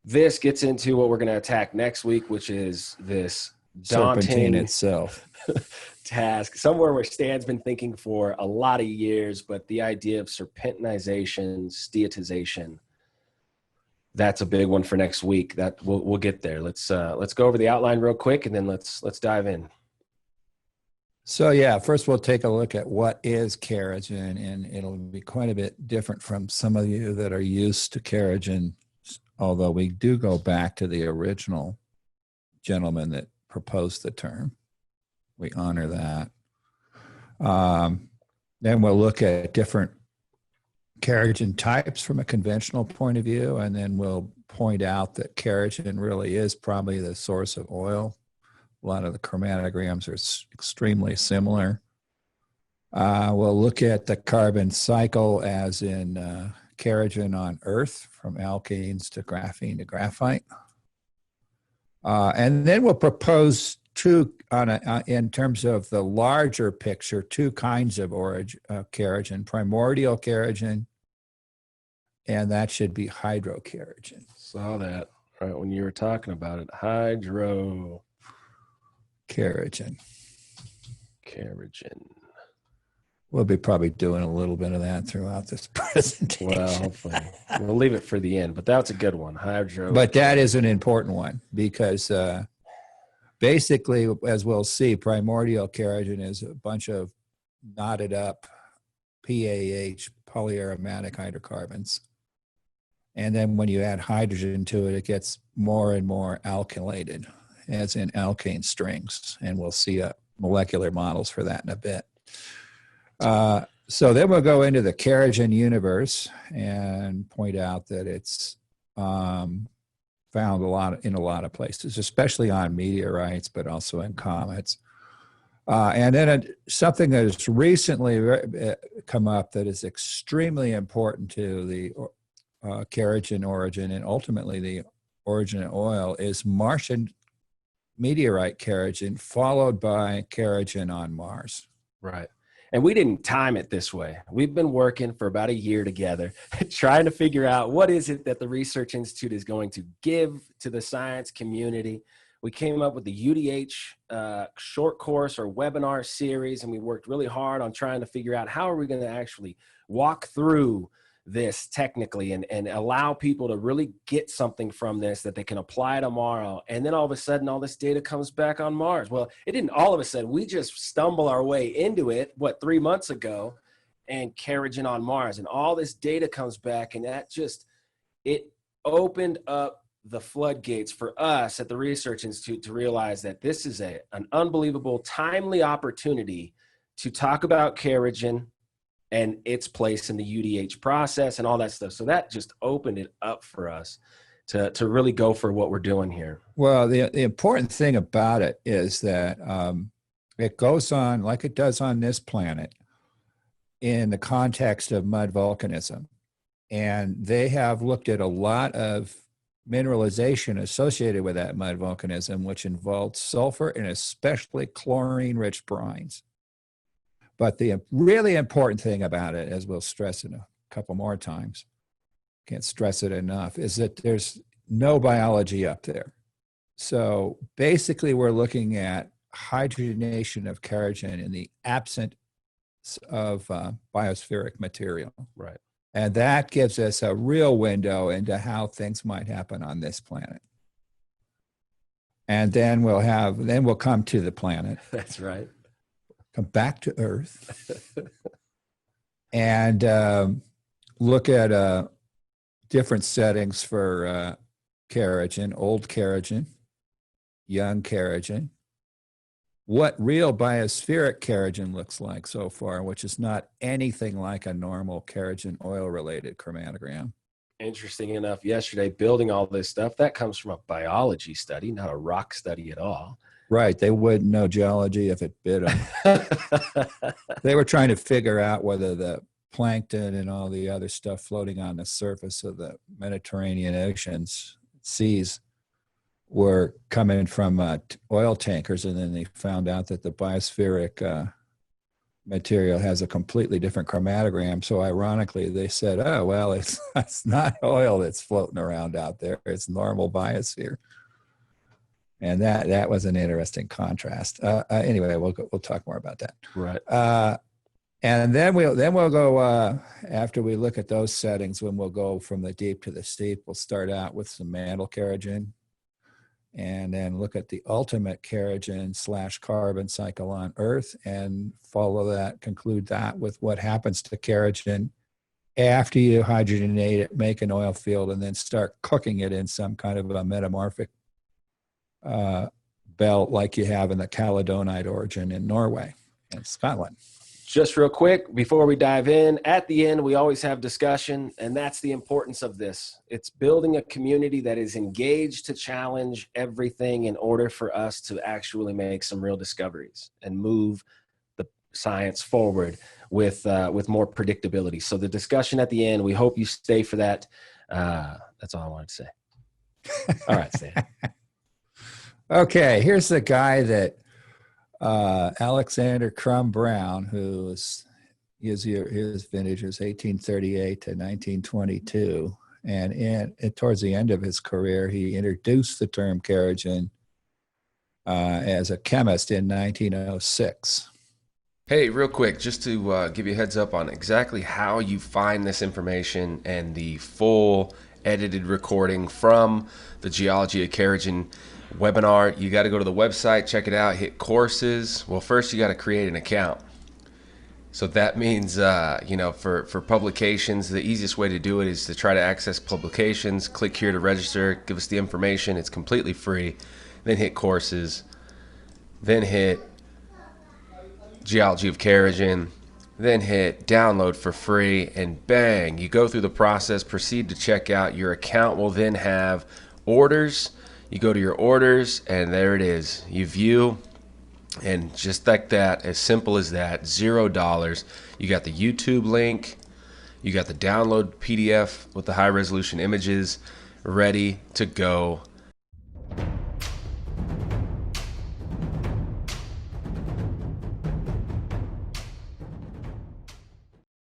this gets into what we're going to attack next week, which is this Serpentine daunting itself. task, somewhere where Stan's been thinking for a lot of years, but the idea of serpentinization, steatization, that's a big one for next week. That we'll get there. Let's go over the outline real quick, and then let's dive in. So yeah, first we'll take a look at what is kerogen, and it'll be quite a bit different from some of you that are used to kerogen, although we do go back to the original gentleman that proposed the term. We honor that. Then we'll look at different kerogen types from a conventional point of view, and then we'll point out that kerogen really is probably the source of oil. A lot of the chromatograms are extremely similar. We'll look at the carbon cycle as in kerogen on Earth, from alkanes to graphene to graphite. And then we'll propose in terms of the larger picture, two kinds of kerogen: primordial kerogen, and that should be hydro-kerogen. Saw that right when you were talking about it. Hydro-kerogen. We'll be probably doing a little bit of that throughout this presentation. Well, hopefully. We'll leave it for the end, but that's a good one. But that is an important one because basically, as we'll see, primordial kerogen is a bunch of knotted up PAH, polyaromatic hydrocarbons. And then when you add hydrogen to it, it gets more and more alkylated, as in alkane strings. And we'll see molecular models for that in a bit. So then we'll go into the kerogen universe and point out that it's found in a lot of places, especially on meteorites, but also in comets. And then something that has recently come up that is extremely important to the kerogen origin and ultimately the origin of oil is Martian meteorite kerogen, followed by kerogen on Mars. Right. And we didn't time it this way. We've been working for about a year together, trying to figure out what is it that the Research Institute is going to give to the science community. We came up with the UDH short course or webinar series, and we worked really hard on trying to figure out how are we going to actually walk through this technically and allow people to really get something from this that they can apply tomorrow. And then all of a sudden, all this data comes back on Mars. Well, it didn't all of a sudden. We just stumble our way into it, 3 months ago, and kerogen on Mars. And all this data comes back, and that it opened up the floodgates for us at the Research Institute to realize that this is an unbelievable, timely opportunity to talk about kerogen and its place in the UDH process and all that stuff. So that just opened it up for us to really go for what we're doing here. Well, the important thing about it is that it goes on like it does on this planet in the context of mud volcanism. And they have looked at a lot of mineralization associated with that mud volcanism, which involved sulfur and especially chlorine-rich brines. But the really important thing about it, as we'll stress it a couple more times, can't stress it enough, is that there's no biology up there. So basically, we're looking at hydrogenation of kerogen in the absence of biospheric material. Right. And that gives us a real window into how things might happen on this planet. And then we'll come to the planet. That's right. Come back to Earth and look at different settings for kerogen, old kerogen, young kerogen, what real biospheric kerogen looks like so far, which is not anything like a normal kerogen oil-related chromatogram. Interesting enough, yesterday, building all this stuff, that comes from a biology study, not a rock study at all. Right. They wouldn't know geology if it bit them. They were trying to figure out whether the plankton and all the other stuff floating on the surface of the Mediterranean oceans, seas, were coming from oil tankers. And then they found out that the biospheric material has a completely different chromatogram. So ironically, they said, oh, well, it's not oil that's floating around out there. It's normal biosphere. And that was an interesting contrast. Anyway, we'll talk more about that. Right. And then we'll go after we look at those settings. When we'll go from the deep to the steep, we'll start out with some mantle kerogen, and then look at the ultimate kerogen / carbon cycle on Earth, and conclude that with what happens to kerogen after you hydrogenate it, make an oil field, and then start cooking it in some kind of a metamorphic belt like you have in the Caledonite origin in Norway and Scotland. Just real quick, before we dive in, at the end, we always have discussion, and that's the importance of this. It's building a community that is engaged to challenge everything in order for us to actually make some real discoveries and move the science forward with more predictability. So the discussion at the end, we hope you stay for that. That's all I wanted to say. All right, Stan. Okay, here's the guy that Alexander Crum Brown, his vintage is 1838 to 1922, and towards the end of his career, he introduced the term kerogen as a chemist in 1906. Hey, real quick, just to give you a heads up on exactly how you find this information and the full edited recording from the Geology of Kerogen webinar, you got to go to the website, check it out, hit courses. Well, first you got to create an account. So that means, for publications, the easiest way to do it is to try to access publications, click here to register, give us the information. It's completely free. Then hit courses, then hit Geology of Kerogen, then hit download for free, and bang, you go through the process, proceed to check out. Your account will then have orders. You go to your orders, and there it is. You view, and just like that, as simple as that, $0. You got the YouTube link. You got the download PDF with the high resolution images ready to go.